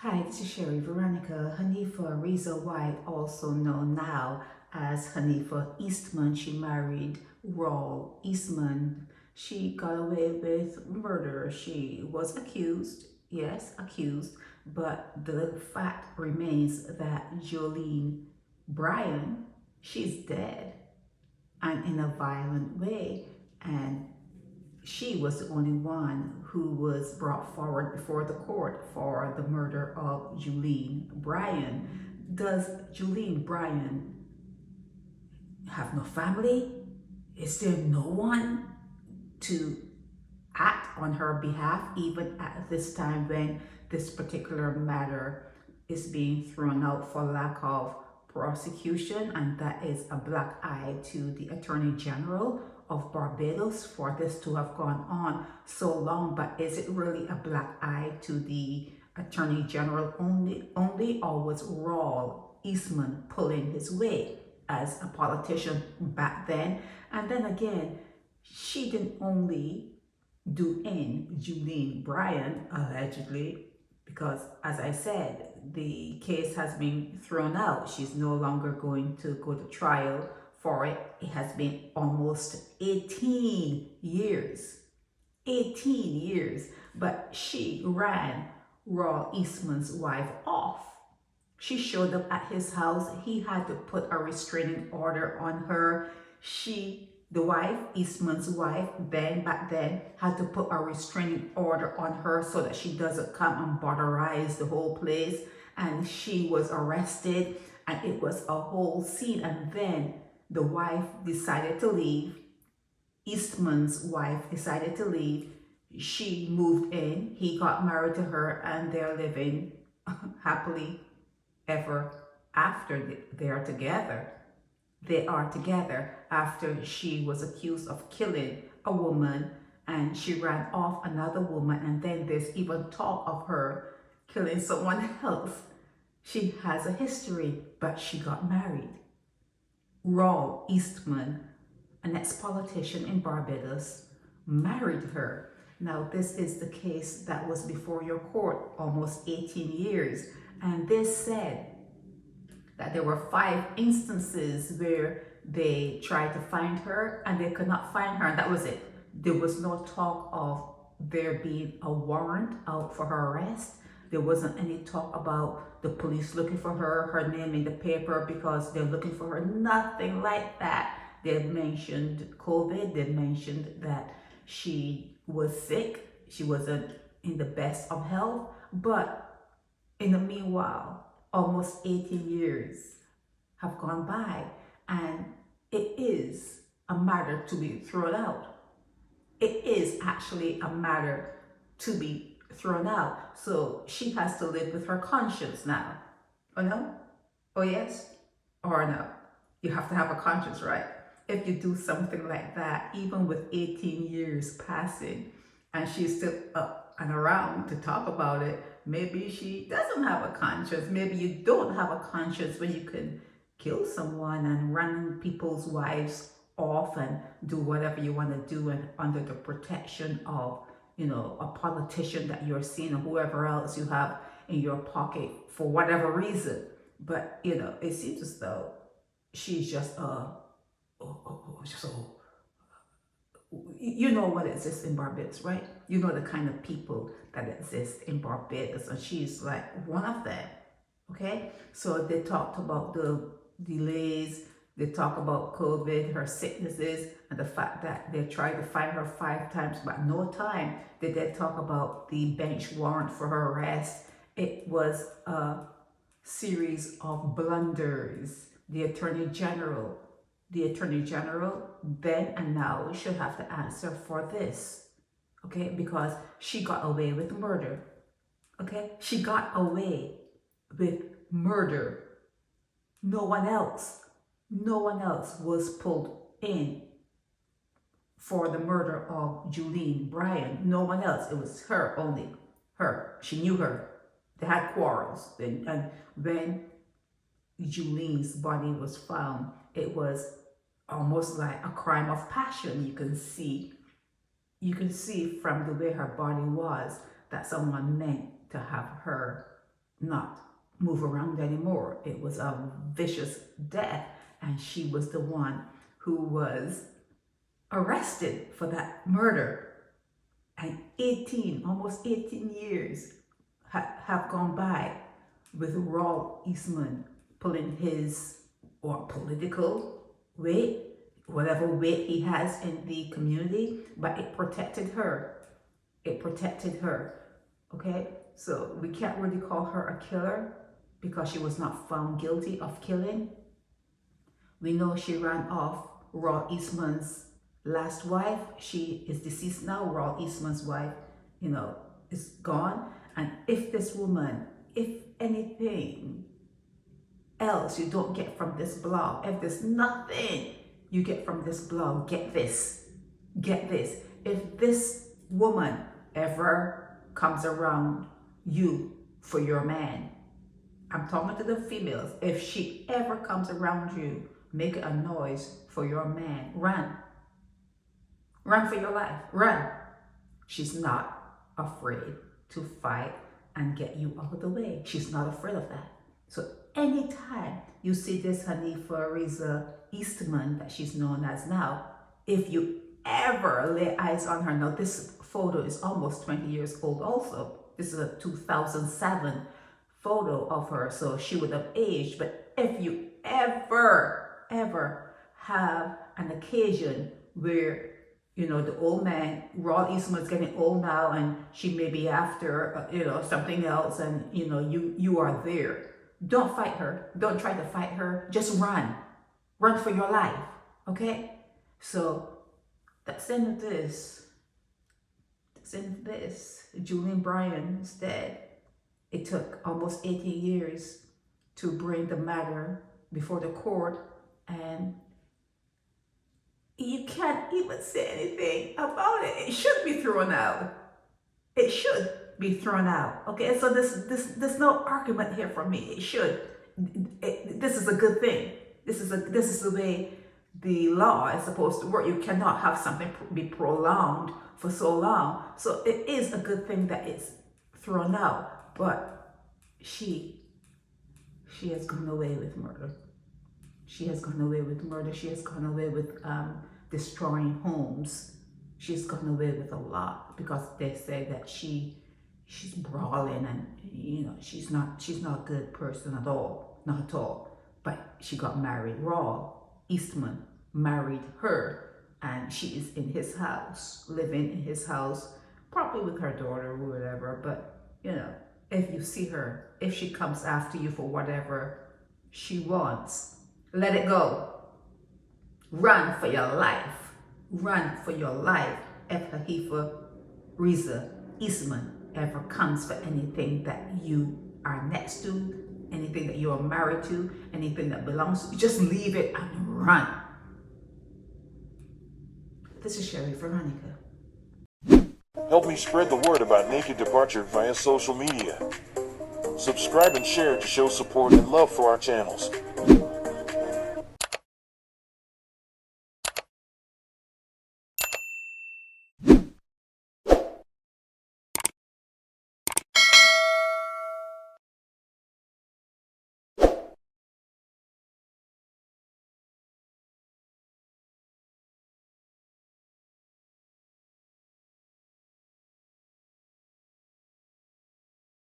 Hi, this is Sherry Veronica. Haniyfa Reza White, also known now as Haniyfa Eastmond. She married Rawle Eastmond. She got away with murder. She was accused, yes, accused, but the fact remains that Julene Bryan, she's dead and in a violent way. And she was the only one who was brought forward before the court for the murder of Julene Bryan. Does Julene Bryan have no family? Is there no one to act on her behalf, even at this time when this particular matter is being thrown out for lack of prosecution? And that is a black eye to the Attorney General of Barbados for this to have gone on so long. But is it really a black eye to the Attorney General only, or was Rawle Eastmond pulling his weight as a politician back then? And then again, she didn't only do in Julene Bryan, allegedly, because as I said, the case has been thrown out. She's no longer going to go to trial for it. It has been almost 18 years. 18 years. But she ran Rawle Eastman's wife off. She showed up at his house. He had to put a restraining order on her. The wife, Eastman's wife, back then, had to put a restraining order on her so that she doesn't come and botterize the whole place. And she was arrested, and it was a whole scene. And then the wife decided to leave. Eastman's wife decided to leave. She moved in. He got married to her, and they're living happily ever after. They are together. They are together after she was accused of killing a woman, and she ran off another woman, and then there's even talk of her killing someone else. She has a history, but she got married. Rawle Eastmond, an ex-politician in Barbados, married her. Now, this is the case that was before your court almost 18 years, and they said that there were 5 instances where they tried to find her and they could not find her, and that was it. There was no talk of there being a warrant out for her arrest. There wasn't any talk about the police looking for her name in the paper because they're looking for her. Nothing like that. They mentioned COVID. They mentioned that she was sick. She wasn't in the best of health. But in the meanwhile, almost 18 years have gone by, and it is a matter to be thrown out. It is actually a matter to be thrown out. So she has to live with her conscience now. Oh no? Oh yes? Or no? You have to have a conscience, right? If you do something like that, even with 18 years passing, and she's still up and around to talk about it, maybe she doesn't have a conscience. Maybe you don't have a conscience when you can kill someone and run people's wives off and do whatever you want to do, and under the protection of, a politician that you're seeing or whoever else you have in your pocket for whatever reason. But, it seems as though she's just you know what exists in Barbados, right? You know the kind of people that exist in Barbados, and she's like one of them. Okay, so they talked about the delays, they talk about COVID, her sicknesses, and the fact that they tried to find her 5 times, but no time did they talk about the bench warrant for her arrest. It was a series of blunders. The Attorney General then and now should have to answer for this, okay? Because she got away with murder, okay? She got away with murder. No one else was pulled in for the murder of Julene Bryan. No one else. It was her, only her. She knew her. They had quarrels. And when Julene's body was found, it was almost like a crime of passion. You can see from the way her body was that someone meant to have her not move around anymore. It was a vicious death, and she was the one who was arrested for that murder. And almost 18 years have gone by with Rawle Eastmond pulling his political weight, whatever weight he has in the community, but it protected her. It protected her. Okay, so we can't really call her a killer because she was not found guilty of killing. We know she ran off Rawle Eastmond's last wife. She is deceased now. Rawle Eastmond's wife, is gone. And if this woman, if anything else you don't get from this blog, if there's nothing you get from this blog, get this. If this woman ever comes around you for your man, I'm talking to the females, if she ever comes around you, make a noise for your man. Run for your life. Run. She's not afraid to fight and get you out of the way. She's not afraid of that. So anytime you see this Haniyfa Reza Eastmond, that she's known as now, if you ever lay eyes on her, now this photo is almost 20 years old also. This is a 2007 photo of her, so she would have aged. But if you ever have an occasion where the old man, Rawle Eastmond's getting old now, and she may be after, something else, and, you are there. Don't fight her. Don't try to fight her. Just run. Run for your life. Okay? So, that's the end of this. Julene Bryan is dead. It took almost 18 years to bring the matter before the court, and you can't even say anything about it. It should be thrown out. It should be thrown out. Okay, so there's no argument here for me. It should. This is a good thing. This is the way the law is supposed to work. You cannot have something be prolonged for so long. So it is a good thing that it's thrown out. But she has gone away with murder. She has gone away with murder. She has gone away with destroying homes. She's gone away with a lot, because they say that she's brawling, and she's not a good person at all, not at all. But she got married. Rawle Eastmond married her, and she is in his house, living in his house, probably with her daughter or whatever. But if you see her, if she comes after you for whatever she wants, let it go. Run for your life. Run for your life. If Haniyfa Reza Eastmond ever comes for anything that you are next to, anything that you are married to, anything that belongs to you, just leave it and run. This is Sherry for Hanika. Help me spread the word about Naked Departure via social media. Subscribe and share to show support and love for our channels.